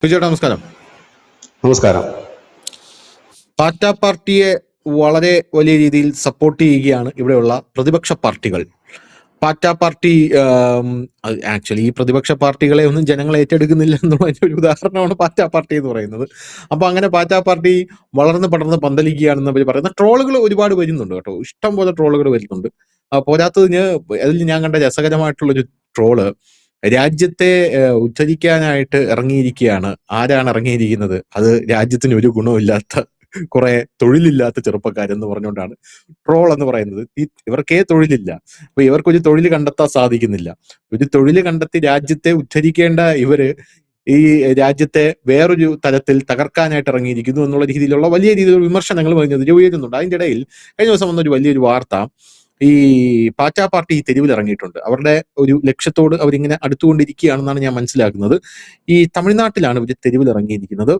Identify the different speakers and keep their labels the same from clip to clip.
Speaker 1: ചേട്ടാ നമസ്കാരം.
Speaker 2: നമസ്കാരം.
Speaker 1: പാറ്റ പാർട്ടിയെ വളരെ വലിയ രീതിയിൽ സപ്പോർട്ട് ചെയ്യുകയാണ് ഇവിടെയുള്ള പ്രതിപക്ഷ പാർട്ടികൾ. പാറ്റ പാർട്ടി ആക്ച്വലി ഈ പ്രതിപക്ഷ പാർട്ടികളെ ഒന്നും ജനങ്ങൾ ഏറ്റെടുക്കുന്നില്ല എന്നുള്ളതിന്റെ ഒരു ഉദാഹരണമാണ് പാറ്റ പാർട്ടി എന്ന് പറയുന്നത്. അപ്പൊ അങ്ങനെ പാറ്റ പാർട്ടി വളർന്ന് പടർന്ന് പന്തലിക്കുകയാണെന്ന് അവർ പറയുന്ന ട്രോളുകൾ ഒരുപാട് വരുന്നുണ്ട് കേട്ടോ. ഇഷ്ടം പോലെ ട്രോളുകൾ വരുന്നുണ്ട്. പോരാത്തതിന് അതിൽ ഞാൻ കണ്ട രസകരമായിട്ടുള്ളൊരു ട്രോള്, രാജ്യത്തെ ഉദ്ധരിക്കാനായിട്ട് ഇറങ്ങിയിരിക്കുകയാണ്. ആരാണ് ഇറങ്ങിയിരിക്കുന്നത്? അത് രാജ്യത്തിന് ഒരു ഗുണമില്ലാത്ത കുറെ തൊഴിലില്ലാത്ത ചെറുപ്പക്കാരെന്ന് പറഞ്ഞുകൊണ്ടാണ് ട്രോൾ എന്ന് പറയുന്നത്. ഇവർക്കേ തൊഴിലില്ല, അപ്പൊ ഇവർക്കൊരു തൊഴിൽ കണ്ടെത്താൻ സാധിക്കുന്നില്ല. ഒരു തൊഴിൽ കണ്ടെത്തി രാജ്യത്തെ ഉദ്ധരിക്കേണ്ട ഇവര് ഈ രാജ്യത്തെ വേറൊരു തലത്തിൽ തകർക്കാനായിട്ട് ഇറങ്ങിയിരിക്കുന്നു എന്നുള്ള രീതിയിലുള്ള വലിയ രീതിയിലുള്ള വിമർശനങ്ങൾ ഉയരുന്നുണ്ട്. അതിന്റെ ഇടയിൽ കഴിഞ്ഞ ദിവസം വന്നൊരു വലിയൊരു വാർത്ത, ഈ പാറ്റ പാർട്ടി തെരുവിൽ ഇറങ്ങിയിട്ടുണ്ട്. അവരുടെ ഒരു ലക്ഷ്യത്തോട് അവരിങ്ങനെ അടുത്തുകൊണ്ടിരിക്കുകയാണെന്നാണ് ഞാൻ മനസ്സിലാക്കുന്നത്. ഈ തമിഴ്നാട്ടിലാണ് ഇവർ തെരുവിൽ ഇറങ്ങിയിരിക്കുന്നത്.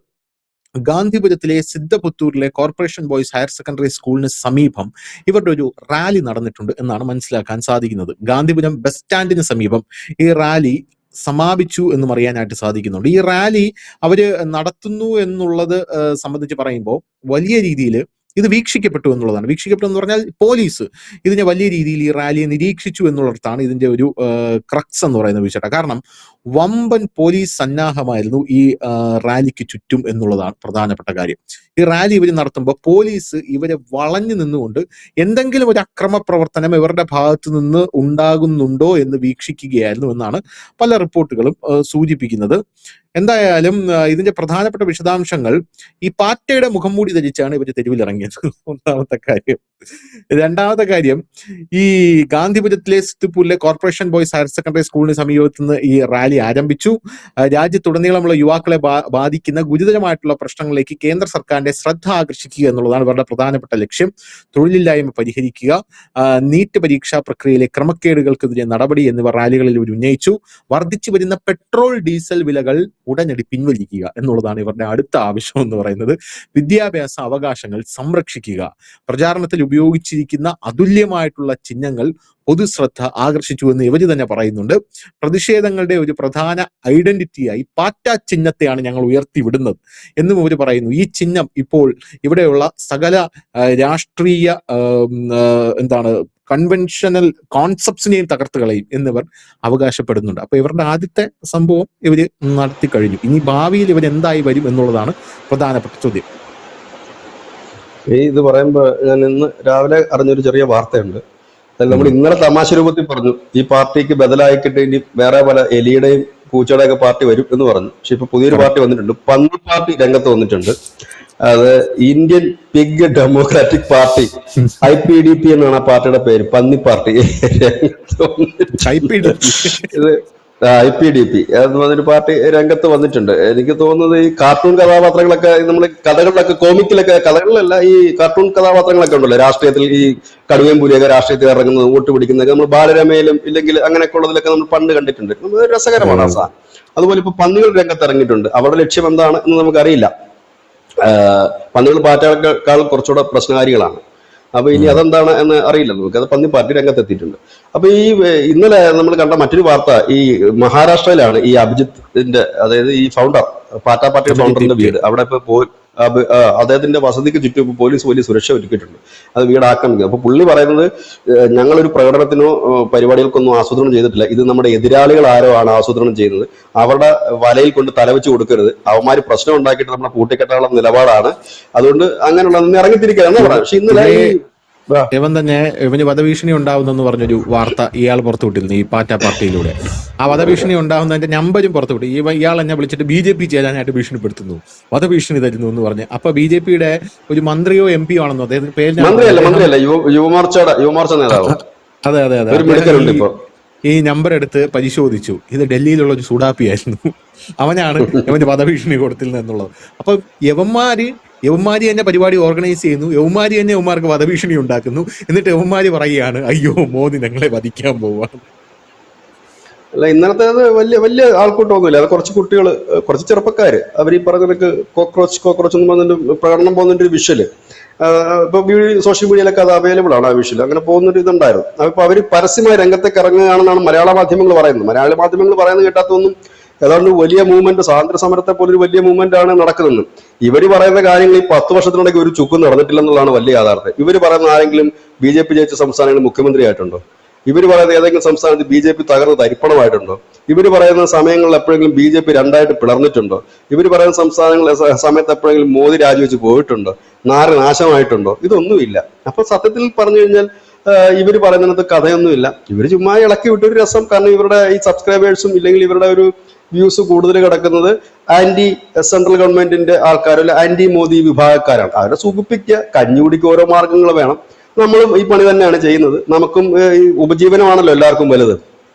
Speaker 1: ഗാന്ധിപുരത്തിലെ സിദ്ധപുത്തൂരിലെ കോർപ്പറേഷൻ ബോയ്സ് ഹയർ സെക്കൻഡറി സ്കൂളിന് സമീപം ഇവരുടെ ഒരു റാലി നടന്നിട്ടുണ്ട് എന്നാണ് മനസ്സിലാക്കാൻ സാധിക്കുന്നത്. ഗാന്ധിപുരം ബസ് സ്റ്റാൻഡിന് സമീപം ഈ റാലി സമാപിച്ചു എന്നും അറിയാനായിട്ട് സാധിക്കുന്നുണ്ട്. ഈ റാലി അവര് നടത്തുന്നു എന്നുള്ളത് സംബന്ധിച്ച് പറയുമ്പോൾ വലിയ രീതിയിൽ ഇത് വീക്ഷിക്കപ്പെട്ടു എന്നുള്ളതാണ്. വീക്ഷിക്കപ്പെട്ടു എന്ന് പറഞ്ഞാൽ പോലീസ് ഇതിനെ വലിയ രീതിയിൽ ഈ റാലിയെ നിരീക്ഷിച്ചു എന്നുള്ളതാണ് ഇതിന്റെ ഒരു ക്രക്സ് എന്ന് പറയുന്ന വിഷയം. കാരണം വമ്പൻ പോലീസ് സന്നാഹമായിരുന്നു ഈ റാലിക്ക് ചുറ്റും എന്നുള്ളതാണ് പ്രധാനപ്പെട്ട കാര്യം. ഈ റാലി ഇവർ നടത്തുമ്പോൾ പോലീസ് ഇവരെ വളഞ്ഞു നിന്നുകൊണ്ട് എന്തെങ്കിലും ഒരു അക്രമ പ്രവർത്തനം ഇവരുടെ ഭാഗത്ത് നിന്ന് ഉണ്ടാകുന്നുണ്ടോ എന്ന് വീക്ഷിക്കുകയായിരുന്നു എന്നാണ് പല റിപ്പോർട്ടുകളും സൂചിപ്പിക്കുന്നത്. എന്തായാലും ഇതിന്റെ പ്രധാനപ്പെട്ട വിശദാംശങ്ങൾ, ഈ പാറ്റയുടെ മുഖംമൂടി ധരിച്ചാണ് ഇവർ തെരുവിലിറങ്ങിയത്, ഒന്നാമത്തെ കാര്യം. രണ്ടാമത്തെ കാര്യം, ഈ ഗാന്ധിപുരത്തിലെ സിദ്ധിപൂരിലെ കോർപ്പറേഷൻ ബോയ്സ് ഹയർ സെക്കൻഡറി സ്കൂളിന് സമീപത്ത് നിന്ന് ഈ റാലി ആരംഭിച്ചു. രാജ്യത്തുടനീളമുള്ള യുവാക്കളെ ബാധിക്കുന്ന ഗുരുതരമായിട്ടുള്ള പ്രശ്നങ്ങളിലേക്ക് കേന്ദ്ര സർക്കാരിന്റെ ശ്രദ്ധ ആകർഷിക്കുക എന്നുള്ളതാണ് ഇവരുടെ പ്രധാനപ്പെട്ട ലക്ഷ്യം. തൊഴിലില്ലായ്മ പരിഹരിക്കുക, നീറ്റ് പരീക്ഷാ പ്രക്രിയയിലെ ക്രമക്കേടുകൾക്കെതിരെ നടപടി എന്നിവ റാലികളിൽ ഇവർ ഉന്നയിച്ചു. വർദ്ധിച്ചു വരുന്ന പെട്രോൾ ഡീസൽ വിലകൾ ഉടനടി പിൻവലിക്കുക എന്നുള്ളതാണ് ഇവരുടെ അടുത്ത ആവശ്യം എന്ന് പറയുന്നത്. വിദ്യാഭ്യാസ അവകാശങ്ങൾ സംരക്ഷിക്കുക. പ്രചാരണത്തിൽ ഉപയോഗിച്ചിരിക്കുന്ന അതുല്യമായിട്ടുള്ള ചിഹ്നങ്ങൾ പൊതുശ്രദ്ധ ആകർഷിച്ചു എന്ന് ഇവർ തന്നെ പറയുന്നുണ്ട്. പ്രതിഷേധങ്ങളുടെ ഒരു പ്രധാന ഐഡന്റിറ്റിയായി പാറ്റ ചിഹ്നത്തെയാണ് ഞങ്ങൾ ഉയർത്തിവിടുന്നത് എന്നും ഇവർ പറയുന്നു. ഈ ചിഹ്നം ഇപ്പോൾ ഇവിടെയുള്ള സകല രാഷ്ട്രീയ കൺവെൻഷനൽ കോൺസെപ്റ്റ്സിനെയും തകർത്ത് കളയും എന്നിവർ അവകാശപ്പെടുന്നുണ്ട്. അപ്പൊ ഇവരുടെ ആദ്യത്തെ സംഭവം ഇവര് നടത്തി കഴിഞ്ഞു. ഇനി ഭാവിയിൽ ഇവരെന്തായി വരും എന്നുള്ളതാണ് പ്രധാനപ്പെട്ട ചോദ്യം.
Speaker 2: ഇത് പറയുമ്പോ ഞാൻ ഇന്ന് രാവിലെ അറിഞ്ഞൊരു ചെറിയ വാർത്തയുണ്ട്. നമ്മൾ ഇന്നലെ തമാശ രൂപത്തിൽ പറഞ്ഞു ഈ പാർട്ടിക്ക് ബദലായിക്കിട്ട് ഇനി വേറെ പല എലിയുടെയും പൂച്ചയുടെ ഒക്കെ പാർട്ടി വരും എന്ന് പറഞ്ഞു. പക്ഷെ ഇപ്പൊ പുതിയൊരു പാർട്ടി വന്നിട്ടുണ്ട്, പന്നി പാർട്ടി രംഗത്ത് വന്നിട്ടുണ്ട്. അത് Indian pig democratic party, IPDP എന്നാണ് ആ പാർട്ടിയുടെ പേര്. പന്നി പാർട്ടി ഇത് IPDP എന്ന് പറഞ്ഞൊരു പാർട്ടി രംഗത്ത് വന്നിട്ടുണ്ട്. എനിക്ക് തോന്നുന്നത് ഈ കാർട്ടൂൺ കഥാപാത്രങ്ങളൊക്കെ നമ്മൾ കഥകളിലൊക്കെ, കോമിക്കിലൊക്കെ, കഥകളിലല്ല, ഈ കാർട്ടൂൺ കഥാപാത്രങ്ങളൊക്കെ ഉണ്ടല്ലോ രാഷ്ട്രീയത്തിൽ, ഈ കടുവയും പുലിയൊക്കെ രാഷ്ട്രീയത്തിൽ ഇറങ്ങുന്നത്, വോട്ട് പിടിക്കുന്നതൊക്കെ നമ്മൾ ബാലരമയിലും ഇല്ലെങ്കിൽ അങ്ങനെയൊക്കെ ഉള്ളതിലൊക്കെ നമ്മൾ പണ്ട് കണ്ടിട്ടുണ്ട്. രസകരമാണ് ആ സാധനം. അതുപോലെ ഇപ്പൊ പന്നികൾ രംഗത്ത് ഇറങ്ങിയിട്ടുണ്ട്. അവരുടെ ലക്ഷ്യം എന്താണ് എന്ന് നമുക്കറിയില്ല. പന്നികൾ പാറ്റകളെക്കാൾ കുറച്ചുകൂടെ പ്രശ്നകാരികളാണ്. അപ്പൊ ഇനി അതെന്താണ് എന്ന് അറിയില്ല നമുക്ക്. അത് പന്നി പാർട്ടി രംഗത്തെത്തിയിട്ടുണ്ട്. അപ്പൊ ഈ ഇന്നലെ നമ്മൾ കണ്ട മറ്റൊരു വാർത്ത, ഈ മഹാരാഷ്ട്രയിലാണ് ഈ അഭിജിത്തിന്റെ, അതായത് ഈ ഫൗണ്ടർ, പാറ്റ പാർട്ടിയുടെ ഫൗണ്ടറിന്റെ വീട്. അവിടെ ഇപ്പൊ അദ്ദേഹത്തിന്റെ വസതിക്ക് ചുറ്റും ഇപ്പൊ പോലീസ് വലിയ സുരക്ഷ ഒരുക്കിയിട്ടുണ്ട്. അത് വീടാക്കാൻ. അപ്പൊ പുള്ളി പറയുന്നത്, ഞങ്ങളൊരു പ്രകടനത്തിനോ പരിപാടികൾക്കൊന്നും ആസൂത്രണം ചെയ്തിട്ടില്ല, ഇത് നമ്മുടെ എതിരാളികൾ ആരോ ആണ് ആസൂത്രണം ചെയ്യുന്നത്, അവരുടെ വലയിൽ കൊണ്ട് തലവെച്ച് കൊടുക്കരുത്, അവന്മാര് പ്രശ്നം ഉണ്ടാക്കിയിട്ട് നമ്മളെ കൂട്ടിക്കെട്ടാനുള്ള നിലപാടാണ്, അതുകൊണ്ട് അങ്ങനെയുള്ള ഇറങ്ങിത്തിരിക്കുകയെന്ന് പറയാം. പക്ഷെ ഇന്നലെ
Speaker 1: ഇവൻ തന്നെ ഇവന് വധഭീഷണി ഉണ്ടാവുന്നെന്ന് പറഞ്ഞൊരു വാർത്ത ഇയാൾ പുറത്തുവിട്ടിരുന്നു ഈ പാറ്റ പാർട്ടിയിലൂടെ. ആ വധഭീഷണി ഉണ്ടാവുന്നതിന്റെ നമ്പരും പുറത്തുവിട്ടു. ഇയാൾ എന്നെ വിളിച്ചിട്ട് BJP ചേരാനായിട്ട് ഭീഷണിപ്പെടുത്തുന്നു, വധഭീഷണി തരുന്നു എന്ന് പറഞ്ഞ്. അപ്പൊ BJPയുടെ ഒരു മന്ത്രിയോ MP യോ ആണെന്നോ അദ്ദേഹത്തിന് പേര്, അതെ അതെ അതെ, ഈ നമ്പർ എടുത്ത് പരിശോധിച്ചു. ഇത് ഡൽഹിയിലുള്ള ഒരു സുഡാപ്പിയായിരുന്നു. അവനാണ് ഇവന് വധഭീഷണി കൊടുത്തിരുന്നത് എന്നുള്ളത്. അപ്പൊ യവന്മാര് തന്നെ പരിപാടി ഓർഗനൈസ് ചെയ്യുന്നു, യവന്മാര് തന്നെ യവന്മാർക്ക് വധഭീഷണി ഉണ്ടാക്കുന്നു. എന്നിട്ട് യവന്മാര് പറയുകയാണ്, അയ്യോ മോദി ഞങ്ങളെ വധിക്കാൻ പോവാണ്.
Speaker 2: അല്ല, ഇന്നലത്തേത് വലിയ ആൾക്കൂട്ടമൊന്നുമില്ല. അത് കുറച്ച് കുട്ടികൾ, കുറച്ച് ചെറുപ്പക്കാര്, അവർ ഈ പറഞ്ഞ കോക്രോച്ച് എന്ന് പറഞ്ഞിട്ട് പ്രകടനം പോകുന്നതിന്റെ ഒരു വിഷ്വല് ഇപ്പൊ സോഷ്യൽ മീഡിയയിലൊക്കെ അത് അവൈലബിൾ ആണ്. ആ വിഷ്വൽ അങ്ങനെ പോകുന്നൊരു ഇതുണ്ടായിരുന്നു. അപ്പൊ അവര് പരസ്യമായി രംഗത്തേക്ക് ഇറങ്ങുകയാണെന്നാണ് മലയാള മാധ്യമങ്ങൾ പറയുന്നത്. മലയാള മാധ്യമങ്ങൾ പറയുന്നത് കേട്ടാത്തൊന്നും ഏതാണ്ട് വലിയ മൂവ്മെന്റ്, സ്വാതന്ത്ര്യ സമരത്തെ പോലെ ഒരു വലിയ മൂവ്മെന്റ് ആണ് നടക്കുന്നത്. ഇവര് പറയുന്ന കാര്യങ്ങൾ ഈ 10 വർഷത്തിനിടയ്ക്ക് ഒരു ചുക്കും നടന്നിട്ടില്ലെന്നുള്ളതാണ് വലിയ യാഥാർത്ഥ്യം. ഇവര് പറയുന്ന ആരെങ്കിലും BJP ജയിച്ച സംസ്ഥാനങ്ങളിൽ മുഖ്യമന്ത്രി ആയിട്ടുണ്ടോ? ഇവർ പറയുന്ന ഏതെങ്കിലും സംസ്ഥാനത്ത് BJP തകർന്ന് തരിപ്പണമായിട്ടുണ്ടോ? ഇവർ പറയുന്ന സമയങ്ങളിൽ എപ്പോഴെങ്കിലും BJP രണ്ടായിട്ട് പിളർന്നിട്ടുണ്ടോ? ഇവർ പറയുന്ന സമയത്ത് എപ്പോഴെങ്കിലും മോദി രാജിവെച്ച് പോയിട്ടുണ്ടോ? നാട് നാശമായിട്ടുണ്ടോ? ഇതൊന്നുമില്ല. അപ്പൊ സത്യത്തിൽ പറഞ്ഞു കഴിഞ്ഞാൽ ഇവർ പറയുന്നത് കഥയൊന്നുമില്ല. ഇവർ ചുമ്മാ ഇളക്കി വിട്ടൊരു രസം. കാരണം ഇവരുടെ ഈ സബ്സ്ക്രൈബേഴ്സും ഇല്ലെങ്കിൽ ഇവരുടെ ഒരു വ്യൂസ് കൂടുതൽ കിടക്കുന്നത് ആന്റി സെൻട്രൽ ഗവൺമെന്റിന്റെ ആൾക്കാരോ അല്ല ആന്റി മോദി വിഭാഗക്കാരാണ്. അവരെ സുഖിപ്പിക്കുക, കഞ്ഞുകുടിക്ക് ഓരോ മാർഗങ്ങൾ വേണം. നമ്മളും ഈ പണി തന്നെയാണ് ചെയ്യുന്നത്. നമുക്കും ഈ ഉപജീവനമാണല്ലോ എല്ലാവർക്കും വലുത്.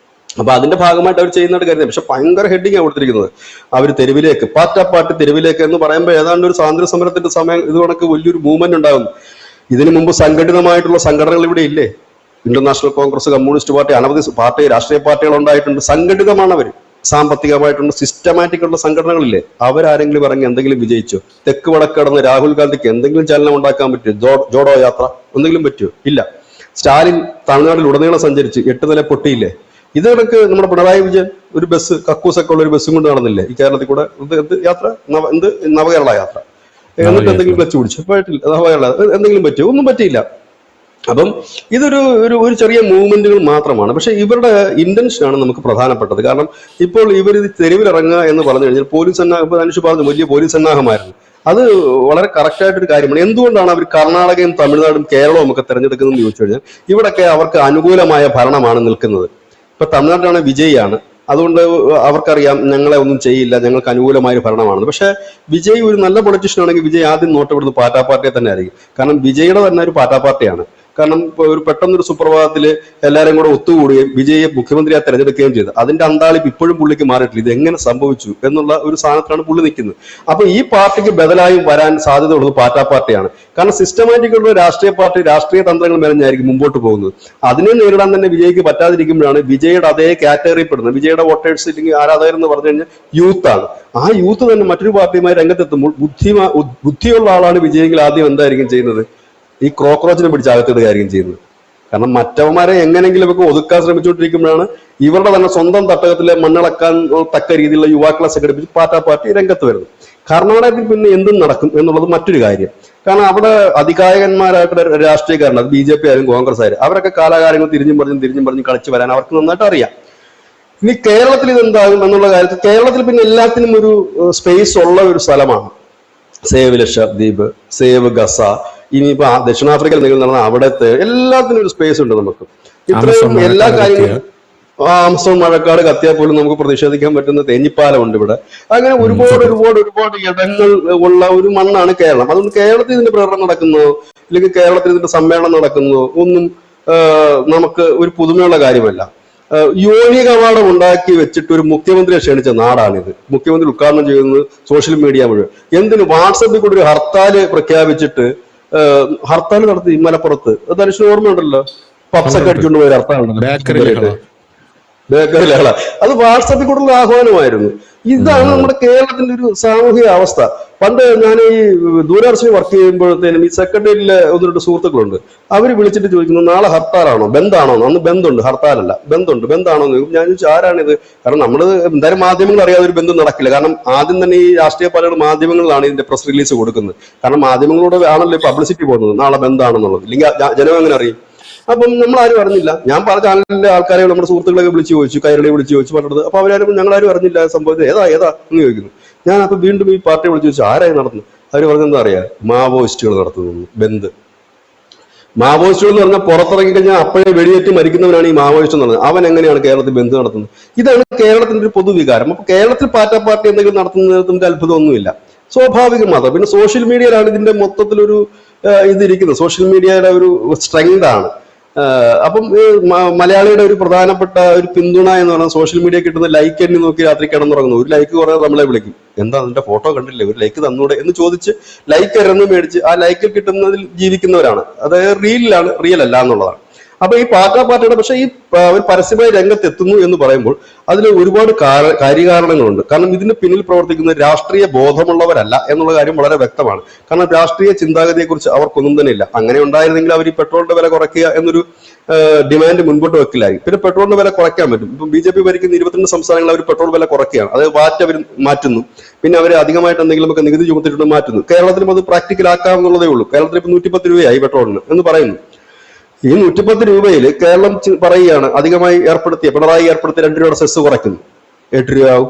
Speaker 2: അപ്പൊ അതിന്റെ ഭാഗമായിട്ട് അവർ ചെയ്യുന്നതായിട്ട് കരുതി. പക്ഷെ ഭയങ്കര ഹെഡിങ് ആണ് കൊടുത്തിരിക്കുന്നത്. അവർ തെരുവിലേക്ക്, പാർട്ടി തെരുവിലേക്ക് എന്ന് പറയുമ്പോൾ ഏതാണ്ട് ഒരു സ്വാതന്ത്ര്യ സമരത്തിന്റെ സമയം ഇത് കണക്ക് വലിയൊരു മൂവ്മെന്റ് ഉണ്ടാകുന്നു. ഇതിനു മുമ്പ് സംഘടിതമായിട്ടുള്ള സംഘടനകൾ ഇവിടെ ഇല്ലേ? ഇന്റർനാഷണൽ കോൺഗ്രസ്, കമ്മ്യൂണിസ്റ്റ് പാർട്ടി, അനവധി പാർട്ടി, രാഷ്ട്രീയ പാർട്ടികൾ ഉണ്ടായിട്ടുണ്ട്. സംഘടിതമാണ് അവർ. സാമ്പത്തികമായിട്ടുള്ള സിസ്റ്റമാറ്റിക് ഉള്ള സംഘടനകളില്ലേ? അവരാരെങ്കിലും ഇറങ്ങി എന്തെങ്കിലും വിജയിച്ചോ? തെക്ക് വടക്ക് കടന്ന് രാഹുൽ ഗാന്ധിക്ക് എന്തെങ്കിലും ചലനം ഉണ്ടാക്കാൻ പറ്റുമോ? ജോഡോ യാത്ര എന്തെങ്കിലും പറ്റുമോ? ഇല്ല. സ്റ്റാലിൻ തമിഴ്നാട്ടിൽ ഉടനീളം സഞ്ചരിച്ച് 8 നില പൊട്ടിയില്ലേ? ഇത് കണക്ക് നമ്മുടെ പിണറായി വിജയൻ ഒരു ബസ്, കക്കൂസൊക്കെ ഉള്ള ഒരു ബസ്സും കൊണ്ട് നടന്നില്ലേ ഈ കേരളത്തിൽ കൂടെ? എന്ത് യാത്ര? നവകേരള യാത്ര. എന്നിട്ട് എന്തെങ്കിലും വെച്ച് പിടിച്ചു പോയിട്ടില്ല. നവകേരള എന്തെങ്കിലും പറ്റുമോ? ഒന്നും പറ്റിയില്ല. അപ്പം ഇതൊരു ഒരു ചെറിയ മൂവ്മെന്റുകൾ മാത്രമാണ്. പക്ഷെ ഇവരുടെ ഇന്റൻഷനാണ് നമുക്ക് പ്രധാനപ്പെട്ടത്. കാരണം ഇപ്പോൾ ഇവർ തെരുവിലിറങ്ങുക എന്ന് പറഞ്ഞു കഴിഞ്ഞാൽ പോലീസ് സന്നാഹം, ഇപ്പൊ അനുഷ് പറഞ്ഞു വലിയ പോലീസ് സന്നാഹമായിരുന്നു. അത് വളരെ കറക്റ്റായിട്ടൊരു കാര്യമാണ്. എന്തുകൊണ്ടാണ് അവർ കർണാടകയും തമിഴ്നാടും കേരളവും ഒക്കെ തെരഞ്ഞെടുക്കുന്നതെന്ന് ചോദിച്ചു കഴിഞ്ഞാൽ ഇവിടെയൊക്കെ അവർക്ക് അനുകൂലമായ ഭരണമാണ് നിൽക്കുന്നത്. ഇപ്പൊ തമിഴ്നാട്ടിലാണ് വിജയിയാണ്. അതുകൊണ്ട് അവർക്കറിയാം ഞങ്ങളെ ഒന്നും ചെയ്യില്ല, ഞങ്ങൾക്ക് അനുകൂലമായ ഭരണമാണ്. പക്ഷെ വിജയ് ഒരു നല്ല പൊളിറ്റീഷ്യൻ ആണെങ്കിൽ വിജയ് ആദ്യം നോട്ടപ്പെടുന്നത് പാർട്ടി പാർട്ടിയെ തന്നെ ആയിരിക്കും. കാരണം വിജയുടെ തന്നെ ഒരു പാർട്ടി പാർട്ടിയാണ്. കാരണം ഒരു പെട്ടെന്നൊരു സുപ്രഭാതത്തിൽ എല്ലാവരും കൂടെ ഒത്തുകൂടുകയും വിജയെ മുഖ്യമന്ത്രിയായി തെരഞ്ഞെടുക്കുകയും ചെയ്തു. അതിന്റെ അന്താളിപ്പ് ഇപ്പോഴും പുള്ളിക്ക് മാറിയിട്ടില്ല. ഇത് എങ്ങനെ സംഭവിച്ചു എന്നുള്ള ഒരു സ്ഥാനത്താണ് പുള്ളി നിൽക്കുന്നത്. അപ്പൊ ഈ പാർട്ടിക്ക് ബദലായും വരാൻ സാധ്യതയുള്ളത് പാർട്ടിയാണ്. കാരണം സിസ്റ്റമാറ്റിക് ഉള്ള രാഷ്ട്രീയ പാർട്ടി രാഷ്ട്രീയ തന്ത്രങ്ങൾ മെനഞ്ഞായിരിക്കും മുമ്പോട്ട് പോകുന്നത്. അതിനെ നേരിടാൻ തന്നെ വിജയ്ക്ക് പറ്റാതിരിക്കുമ്പോഴാണ് വിജയുടെ അതേ കാറ്റഗറിയിൽ പെടുന്നത്. വിജയുടെ വോട്ടേഴ്സ് ഇല്ലെങ്കിൽ ആരാധകർ എന്ന് പറഞ്ഞു കഴിഞ്ഞാൽ യൂത്താണ്. ആ യൂത്ത് തന്നെ മറ്റൊരു പാർട്ടിയുമായി രംഗത്തെത്തുമ്പോൾ ബുദ്ധിയുള്ള ആളാണ് വിജയെങ്കിൽ ആദ്യം എന്തായിരിക്കും ചെയ്യുന്നത്? ഈ ക്രോക്രോച്ചിനെ പിടിച്ച് അകത്തിടുകയായിരിക്കും ചെയ്യുന്നത്. കാരണം മറ്റവന്മാരെ എങ്ങനെങ്കിലും ഒക്കെ ഒതുക്കാൻ ശ്രമിച്ചുകൊണ്ടിരിക്കുമ്പോഴാണ് ഇവരുടെ തന്നെ സ്വന്തം തട്ടകത്തിലെ മണ്ണിളക്കാൻ തക്ക രീതിയിലുള്ള യുവാക്കളെ സംഘടിപ്പിച്ച് പാർട്ടി രംഗത്ത് വരുന്നത്. കർണാടകത്തിൽ പിന്നെ എന്തും നടക്കും എന്നുള്ളത് മറ്റൊരു കാര്യം. കാരണം അവിടെ അധികായകന്മാരായിട്ടുള്ള രാഷ്ട്രീയക്കാരുണ്ട്. അത് BJP ആയാലും കോൺഗ്രസ് ആയാലും അവരൊക്കെ കാലാകാലങ്ങൾ തിരിഞ്ഞും പറഞ്ഞ് കളിച്ചു വരാൻ അവർക്ക് നന്നായിട്ട് അറിയാം. ഇനി കേരളത്തിൽ ഇതെന്താകും എന്നുള്ള കാര്യത്തിൽ കേരളത്തിൽ പിന്നെ എല്ലാത്തിനും ഒരു സ്പേസ് ഉള്ള ഒരു സ്ഥലമാണ്. സേവ് ലക്ഷദ്വീപ്, സേവ് ഗസ, ഇനിയിപ്പോ ദക്ഷിണാഫ്രിക്കയിൽ നടന്ന അവിടത്തെ എല്ലാത്തിനും ഒരു സ്പേസ് ഉണ്ട് നമുക്ക്. ഇത്രയും എല്ലാ കാര്യങ്ങളും ആമസോൺ മഴക്കാട് കത്തിയാൽ പോലും നമുക്ക് പ്രതിഷേധിക്കാൻ പറ്റുന്ന തേഞ്ഞിപ്പാലം ഉണ്ട് ഇവിടെ. അങ്ങനെ ഒരുപാട് ഇടങ്ങൾ ഉള്ള ഒരു മണ്ണാണ് കേരളം. അതുകൊണ്ട് കേരളത്തിൽ ഇതിന്റെ പ്രകടനം നടക്കുന്നതോ അല്ലെങ്കിൽ കേരളത്തിൽ ഇതിന്റെ സമ്മേളനം നടക്കുന്നതോ ഒന്നും നമുക്ക് ഒരു പുതുമയുള്ള കാര്യമല്ല. യോനി കവാടം ഉണ്ടാക്കി വെച്ചിട്ട് ഒരു മുഖ്യമന്ത്രിയെ ക്ഷണിച്ച നാടാണിത്. മുഖ്യമന്ത്രി ഉദ്ഘാടനം ചെയ്യുന്നത് സോഷ്യൽ മീഡിയ മുഴുവൻ. എന്തിന് വാട്സപ്പിൽ കൂടി ഒരു ഹർത്താല് പ്രഖ്യാപിച്ചിട്ട് ഹർത്താൽ നടത്തി മലപ്പുറത്ത്. അത് അനുഷ്ഠ ഓർമ്മയുണ്ടല്ലോ, പപ്സൊക്കെ അടിച്ചുകൊണ്ട് പോയ ഹർത്താലുണ്ട്, ബേക്കറി ലഹള. അത് വാട്സപ്പിൽ കൂടെയുള്ള ആഹ്വാനമായിരുന്നു. ഇതാണ് നമ്മുടെ കേരളത്തിന്റെ ഒരു സാമൂഹിക അവസ്ഥ. പണ്ട് ഞാൻ ഈ ദൂരദർശനിൽ വർക്ക് ചെയ്യുമ്പോഴത്തേനും ഈ സെക്രട്ടേറിയറ്റിലെ 1-2 സുഹൃത്തുക്കളുണ്ട്. അവർ വിളിച്ചിട്ട് ചോദിക്കുന്നു നാളെ ഹർത്താലാണോ, ബന്ദാണോ? അന്ന് ബന്ധുണ്ട്, ഹർത്താലല്ല, ബന്ധാണോ എന്ന് ചോദിക്കും. ഞാൻ ചോദിച്ചു ആരാണിത്? കാരണം നമ്മൾ എന്തായാലും മാധ്യമങ്ങൾ അറിയാതെ ഒരു ബന്ധം നടക്കില്ല. കാരണം ആദ്യം തന്നെ ഈ രാഷ്ട്രീയ പാർട്ടികൾ മാധ്യമങ്ങളിലാണ് ഇതിന്റെ പ്രസ് റിലീസ് കൊടുക്കുന്നത്. കാരണം മാധ്യമങ്ങളോട് ആണല്ലോ പബ്ലിസിറ്റി പോകുന്നത് നാളെ ബന്ധാണെന്നുള്ളത്. ഇല്ലെങ്കിൽ ജനം എങ്ങനെ അറിയും? അപ്പം നമ്മൾ ആരും അറിഞ്ഞില്ല. ഞാൻ പല ചാനലിലെ ആൾക്കാരെ നമ്മുടെ സുഹൃത്തുക്കളൊക്കെ വിളിച്ച് ചോദിച്ചു, കൈരളി വിളിച്ച് ചോദിച്ചു പലയിടത്ത്. അപ്പൊ അവരാരും ഞങ്ങളാരും അറിഞ്ഞില്ല സംഭവത്തിൽ ഏതാ എന്ന് ചോദിക്കുന്നു. ഞാൻ അപ്പൊ വീണ്ടും ഈ പാർട്ടിയെ വിളിച്ച് ചോദിച്ചു ആരായി നടത്തുന്നത്? അവർ പറഞ്ഞെന്താ അറിയാ, മാവോയിസ്റ്റുകൾ നടത്തുന്നു ബന്ദ്. മാവോയിസ്റ്റുകൾ എന്ന് പറഞ്ഞാൽ പുറത്തിറങ്ങി കഴിഞ്ഞാൽ അപ്പോഴേ വെടിയേറ്റ് മരിക്കുന്നവനാണ് ഈ മാവോയിസ്റ്റ് എന്ന് പറഞ്ഞത്. അവൻ എങ്ങനെയാണ് കേരളത്തിൽ ബന്ദ് നടത്തുന്നത്? ഇതാണ് കേരളത്തിന്റെ ഒരു പൊതുവികാരം. അപ്പൊ കേരളത്തിൽ പാർട്ടി എന്തെങ്കിലും നടത്തുന്നത് നമുക്ക് അത്ഭുതമൊന്നുമില്ല, സ്വാഭാവികം മാത്രം. പിന്നെ സോഷ്യൽ മീഡിയയിലാണ് ഇതിന്റെ മൊത്തത്തിലൊരു ഇതിരിക്കുന്നത്. സോഷ്യൽ മീഡിയയുടെ ഒരു സ്ട്രെങ്ത് ആണ്. അപ്പം മലയാളിയുടെ ഒരു പ്രധാനപ്പെട്ട ഒരു പിന്തുണ എന്ന് പറഞ്ഞാൽ സോഷ്യൽ മീഡിയ കിട്ടുന്ന ലൈക്ക് എണ്ണി നോക്കി രാത്രി കിടന്നുറങ്ങുന്നു. ഒരു ലൈക്ക് കുറേ നമ്മളെ വിളിക്കും, എന്താ അതിന്റെ ഫോട്ടോ കണ്ടില്ലേ, ഒരു ലൈക്ക് തന്നൂടെ എന്ന് ചോദിച്ച് ലൈക്ക് ഇറന്ന് മേടിച്ച് ആ ലൈക്കിൽ കിട്ടുന്നതിൽ ജീവിക്കുന്നവരാണ്. അതായത് റിയൽ അല്ല എന്നുള്ളതാണ്. അപ്പൊ ഈ പാർട്ടിയുടെ പക്ഷേ ഈ അവർ പരസ്യമായി രംഗത്തെത്തുന്നു എന്ന് പറയുമ്പോൾ അതിൽ ഒരുപാട് കാര്യകാരണങ്ങളുണ്ട്. കാരണം ഇതിന് പിന്നിൽ പ്രവർത്തിക്കുന്ന രാഷ്ട്രീയ ബോധമുള്ളവരല്ല എന്നുള്ള കാര്യം വളരെ വ്യക്തമാണ്. കാരണം രാഷ്ട്രീയ ചിന്താഗതിയെക്കുറിച്ച് അവർക്കൊന്നും തന്നെ ഇല്ല. അങ്ങനെ ഉണ്ടായിരുന്നെങ്കിൽ അവർ ഈ പെട്രോളിന്റെ വില കുറയ്ക്കുക എന്നൊരു ഡിമാൻഡ് മുൻപോട്ട് വെക്കില്ലായി. പിന്നെ പെട്രോളിന്റെ വില കുറയ്ക്കാൻ പറ്റും. ഇപ്പം BJP ഭരിക്കുന്ന 22 സംസ്ഥാനങ്ങളിൽ അവർ പെട്രോൾ വില കുറയ്ക്കുകയാണ്. അത് വാറ്റ് അവർ മാറ്റുന്നു. പിന്നെ അവർ അധികമായിട്ട് എന്തെങ്കിലുമൊക്കെ നികുതി ചുമത്തിയിട്ട് മാറ്റുന്നു. കേരളത്തിലും അത് പ്രാക്ടിക്കൽ ആക്കാമെന്നുള്ളതേ ഉള്ളൂ. കേരളത്തിൽ ഇപ്പം 110 രൂപയായി പെട്രോളിന് എന്ന് പറയുന്നു. ഈ 110 രൂപയിൽ കേരളം പറയുകയാണ് അധികമായി പിണറായി ഏർപ്പെടുത്തിയ 2 രൂപയുടെ സെസ് കുറയ്ക്കുന്നു, 8 രൂപയാവും.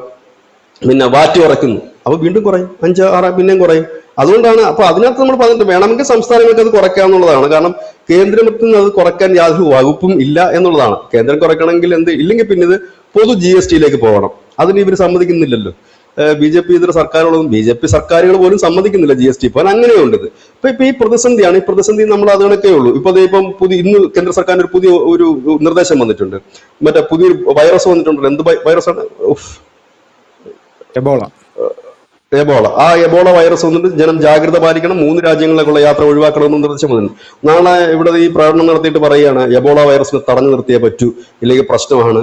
Speaker 2: പിന്നെ വാറ്റ് കുറയ്ക്കുന്നു, അപ്പൊ വീണ്ടും കുറയും, 5, 6 പിന്നെയും കുറയും. അതുകൊണ്ടാണ് അപ്പൊ അതിനകത്ത് നമ്മൾ പറഞ്ഞിട്ട് വേണമെങ്കിൽ സംസ്ഥാനങ്ങൾക്ക് അത് കുറയ്ക്കാന്നുള്ളതാണ്. കാരണം കേന്ദ്രത്തിൽ നിന്ന് അത് കുറയ്ക്കാൻ യാതൊരു വകുപ്പും ഇല്ല എന്നുള്ളതാണ്. കേന്ദ്രം കുറയ്ക്കണമെങ്കിൽ ഇല്ലെങ്കിൽ പിന്നെ ഇത് പൊതു GST പോകണം. അതിന് ഇവർ സമ്മതിക്കുന്നില്ലല്ലോ. BJP ഇതര സർക്കാരുകളൊന്നും BJP സർക്കാരുകൾ പോലും സമ്മതിക്കുന്നില്ല GST പോകാൻ. അങ്ങനെയുണ്ട് ഇത്. ഇപ്പൊ ഈ പ്രതിസന്ധിയാണ്. ഈ പ്രതിസന്ധി നമ്മൾ അതുകണക്കേ ഉള്ളൂ. ഇപ്പൊ ഇപ്പം ഇന്ന് കേന്ദ്ര സർക്കാരിന്റെ ഒരു നിർദ്ദേശം വന്നിട്ടുണ്ട്. മറ്റേ പുതിയൊരു വൈറസ് വന്നിട്ടുണ്ടല്ലോ. എന്ത് വൈറസാണ്? എബോള. ആ എബോള വൈറസ് വന്നിട്ട് ജനം ജാഗ്രത പാലിക്കണം, 3 രാജ്യങ്ങളിലേക്കുള്ള യാത്ര ഒഴിവാക്കണമെന്ന് നിർദ്ദേശം വന്നിട്ടുണ്ട്. നാളെ ഇവിടെ ഈ പ്രകടനം നടത്തിയിട്ട് പറയുകയാണ് എബോള വൈറസിനെ തടഞ്ഞു നിർത്തിയേ പറ്റൂ, ഇല്ലെങ്കിൽ പ്രശ്നമാണ്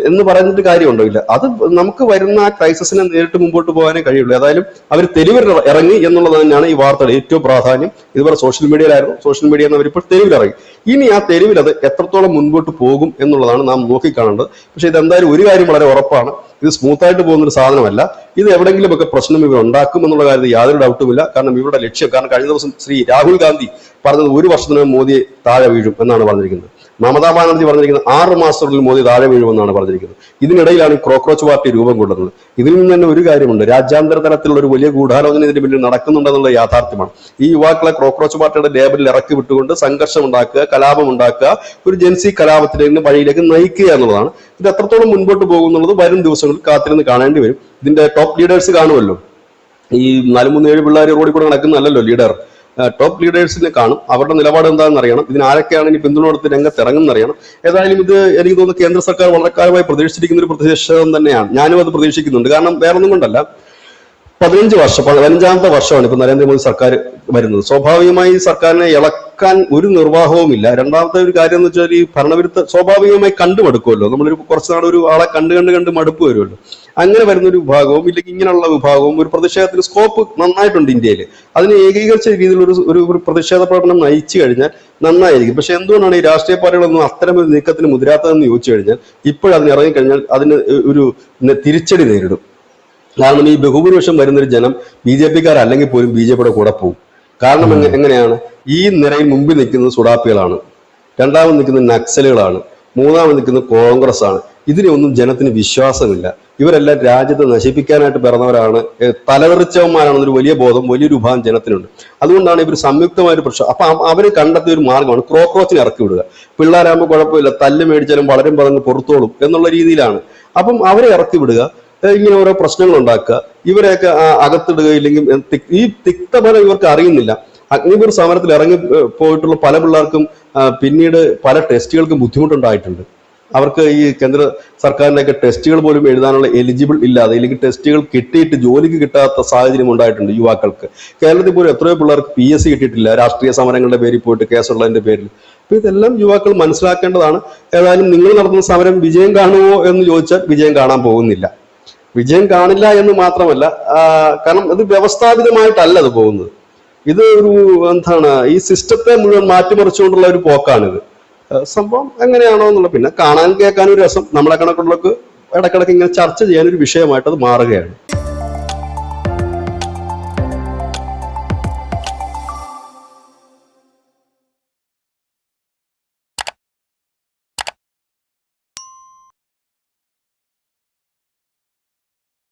Speaker 2: എന്ന് പറഞ്ഞിട്ട് കാര്യമുണ്ടോ? ഇല്ല. അത് നമുക്ക് വരുന്ന ആ ക്രൈസിസിനെ നേരിട്ട് മുമ്പോട്ട് പോകാനേ കഴിയുള്ളൂ. ഏതായാലും അവർ തെരുവിൽ ഇറങ്ങി എന്നുള്ളത് തന്നെയാണ് ഈ വാർത്തയുടെ ഏറ്റവും പ്രാധാന്യം. ഇതുപോലെ സോഷ്യൽ മീഡിയയിലായിരുന്നു. സോഷ്യൽ മീഡിയ എന്നവരിപ്പോൾ തെരുവിലിറങ്ങി. ഇനി ആ തെരുവിൽ അത് എത്രത്തോളം മുൻപോട്ട് പോകും എന്നുള്ളതാണ് നാം നോക്കിക്കാണേണ്ടത്. പക്ഷെ ഇതെന്തായാലും ഒരു കാര്യം വളരെ ഉറപ്പാണ്, ഇത് സ്മൂത്തായിട്ട് പോകുന്നൊരു സാധനമല്ല. ഇത് എവിടെയെങ്കിലുമൊക്കെ പ്രശ്നം ഇവർ ഉണ്ടാക്കും എന്നുള്ള കാര്യത്തിൽ യാതൊരു ഡൗട്ടുമില്ല. കാരണം ഇവരുടെ ലക്ഷ്യം, കാരണം കഴിഞ്ഞ ദിവസം ശ്രീ രാഹുൽ ഗാന്ധി പറഞ്ഞത് 1 വർഷത്തിനകം മോദിയെ താഴെ വീഴും എന്നാണ് പറഞ്ഞിരിക്കുന്നത്. മമതാ ബാനർജി പറഞ്ഞിരിക്കുന്നത് 6 മാസത്തിനുള്ളിൽ മോദി താഴെ വീഴുമെന്നാണ് പറഞ്ഞിരിക്കുന്നത്. ഇതിനിടയിലാണ് ഈ ക്രോക്രോച്ച് പാർട്ടി രൂപം കൊള്ളുന്നത്. ഇതിൽ നിന്ന് തന്നെ ഒരു കാര്യമുണ്ട്, രാജ്യാന്തര തലത്തിലുള്ള ഒരു വലിയ ഗൂഢാലോചന ഇതിന് പിന്നിൽ നടക്കുന്നുണ്ടെന്നുള്ള യാഥാർത്ഥ്യമാണ്. ഈ യുവാക്കളെ ക്രോക്രോച്ച് പാർട്ടിയുടെ ലേബലിൽ ഇറക്കി വിട്ടുകൊണ്ട് സംഘർഷം ഉണ്ടാക്കുക, കലാപം ഉണ്ടാക്കുക, ഒരു ജൻസി കലാപത്തിലേക്ക് വഴിയിലേക്ക് നയിക്കുക എന്നുള്ളതാണ്. ഇത് എത്രത്തോളം മുൻപോട്ട് പോകുന്നുള്ളത് വരും ദിവസങ്ങളിൽ കാത്തിരുന്ന് കാണേണ്ടി വരും. ഇതിന്റെ ടോപ്പ് ലീഡേഴ്സ് കാണുമല്ലോ. ഈ 4-3-7 പിള്ളേർ റോഡിൽ കൂടെ നടക്കുന്നതല്ലോ ലീഡർ. ടോപ്പ് ലീഡേഴ്സിനെ കാണും. അവരുടെ നിലപാട് എന്താണെന്ന് അറിയണം. ഇതിന് ആരൊക്കെയാണ് ഇനി പിന്തുണ കൊടുത്ത് രംഗത്ത് ഇറങ്ങുമെന്ന് അറിയണം. ഏതായാലും ഇത് എനിക്ക് തോന്നുന്നു കേന്ദ്ര സർക്കാർ വളരെ കാലമായി പ്രതീക്ഷിച്ചിരിക്കുന്ന ഒരു പ്രതിഷേധം തന്നെയാണ്. ഞാനും അത് പ്രതീക്ഷിക്കുന്നുണ്ട്. കാരണം വേറൊന്നും കൊണ്ടല്ല, 15ാമത്തെ വർഷമാണ് ഇപ്പൊ നരേന്ദ്രമോദി സർക്കാർ വരുന്നത്. സ്വാഭാവികമായി സർക്കാരിനെ ഇളക്കാൻ ഒരു നിർവാഹവുമില്ല. രണ്ടാമത്തെ ഒരു കാര്യം എന്ന് വെച്ചാൽ ഈ ഭരണവിരുദ്ധ സ്വാഭാവികമായി കണ്ടുമടുക്കുമല്ലോ. നമ്മളൊരു കുറച്ച് നാൾ ഒരു ആളെ കണ്ട് മടുപ്പ് വരുമല്ലോ. അങ്ങനെ വരുന്നൊരു വിഭാഗവും ഇല്ലെങ്കിൽ ഇങ്ങനെയുള്ള വിഭാഗവും ഒരു പ്രതിഷേധത്തിന് സ്കോപ്പ് നന്നായിട്ടുണ്ട് ഇന്ത്യയിൽ. അതിന് ഏകീകരിച്ച രീതിയിൽ ഒരു പ്രതിഷേധ പ്രകടനം നയിച്ചു കഴിഞ്ഞാൽ നന്നായിരിക്കും. പക്ഷെ എന്തുകൊണ്ടാണ് ഈ രാഷ്ട്രീയ പാർട്ടികളൊന്നും അത്തരം ഒരു നീക്കത്തിന് മുതിരാത്തതെന്ന് ചോദിച്ചു കഴിഞ്ഞാൽ ഇപ്പോഴതിന് ഇറങ്ങിക്കഴിഞ്ഞാൽ അതിന് ഒരു തിരിച്ചടി നേരിടും. കാരണം ഈ ബഹുഭൂരിപക്ഷം വരുന്നൊരു ജനം BJPക്കാരല്ലെങ്കിൽ പോലും BJPയുടെ കൂടെ പോകും. കാരണം എങ്ങനെയാണ്? ഈ നിരയിൽ മുമ്പിൽ നിൽക്കുന്നത് സുഡാപ്പികളാണ്, രണ്ടാമത് നിൽക്കുന്നത് നക്സലുകളാണ്, മൂന്നാമത് നിൽക്കുന്നത് കോൺഗ്രസ് ആണ്. ഇതിനൊന്നും ജനത്തിന് വിശ്വാസമില്ല. ഇവരെല്ലാം രാജ്യത്തെ നശിപ്പിക്കാനായിട്ട് പിറന്നവരാണ്, തലതെറിച്ചവന്മാരാണെന്നൊരു വലിയ ബോധം വലിയൊരു വിഭാഗം ജനത്തിനുണ്ട്. അതുകൊണ്ടാണ് ഇവർ സംയുക്തമായൊരു പ്രശ്നം. അപ്പൊ അവർ കണ്ടെത്തിയ ഒരു മാർഗമാണ് ക്രോക്രോച്ചിനെ ഇറക്കി വിടുക. പിള്ളേരാകുമ്പോൾ കുഴപ്പമില്ല, തല്ല് മേടിച്ചാലും വളരും പതങ്ങ് പുറത്തോളും എന്നുള്ള രീതിയിലാണ്. അപ്പം അവരെ ഇറക്കി വിടുക, ഇങ്ങനെ ഓരോ പ്രശ്നങ്ങൾ ഉണ്ടാക്കുക, ഇവരെയൊക്കെ അകത്തിടുക. ഇല്ലെങ്കിൽ ഈ തിക്തഫലം ഇവർക്ക് അറിയുന്നില്ല. അഗ്നിപൂർ സമരത്തിൽ ഇറങ്ങി പോയിട്ടുള്ള പല പിള്ളേർക്കും പിന്നീട് പല ടെസ്റ്റുകൾക്കും ബുദ്ധിമുട്ടുണ്ടായിട്ടുണ്ട്. അവർക്ക് ഈ കേന്ദ്ര സർക്കാരിൻ്റെയൊക്കെ ടെസ്റ്റുകൾ പോലും എഴുതാനുള്ള എലിജിബിൾ ഇല്ലാതെ, ഇല്ലെങ്കിൽ ടെസ്റ്റുകൾ കിട്ടിയിട്ട് ജോലിക്ക് കിട്ടാത്ത സാഹചര്യം ഉണ്ടായിട്ടുണ്ട് യുവാക്കൾക്ക്. കേരളത്തിൽ പോലും എത്രയോ പിള്ളേർക്ക് PSC കിട്ടിയിട്ടില്ല, രാഷ്ട്രീയ സമരങ്ങളുടെ പേരിൽ പോയിട്ട് കേസുള്ളതിന്റെ പേരിൽ. അപ്പൊ ഇതെല്ലാം യുവാക്കൾ മനസ്സിലാക്കേണ്ടതാണ്. ഏതായാലും നിങ്ങൾ നടത്തുന്ന സമരം വിജയം കാണുമോ എന്ന് ചോദിച്ചാൽ വിജയം കാണാൻ പോകുന്നില്ല. വിജയം കാണില്ല എന്ന് മാത്രമല്ല, കാരണം ഇത് വ്യവസ്ഥാപിതമായിട്ടല്ല അത് പോകുന്നത്. ഇത് ഒരു ഈ സിസ്റ്റത്തെ മുഴുവൻ മാറ്റിമറിച്ചുകൊണ്ടുള്ള ഒരു പോക്കാണിത്. സംഭവം എങ്ങനെയാണോ എന്നുള്ള പിന്നെ കാണാൻ കേൾക്കാനൊരു രസം, നമ്മളെ കണക്കുള്ളവർക്ക് ഇടക്കിടക്ക് ഇങ്ങനെ ചർച്ച ചെയ്യാനൊരു വിഷയമായിട്ട് അത് മാറുകയാണ്.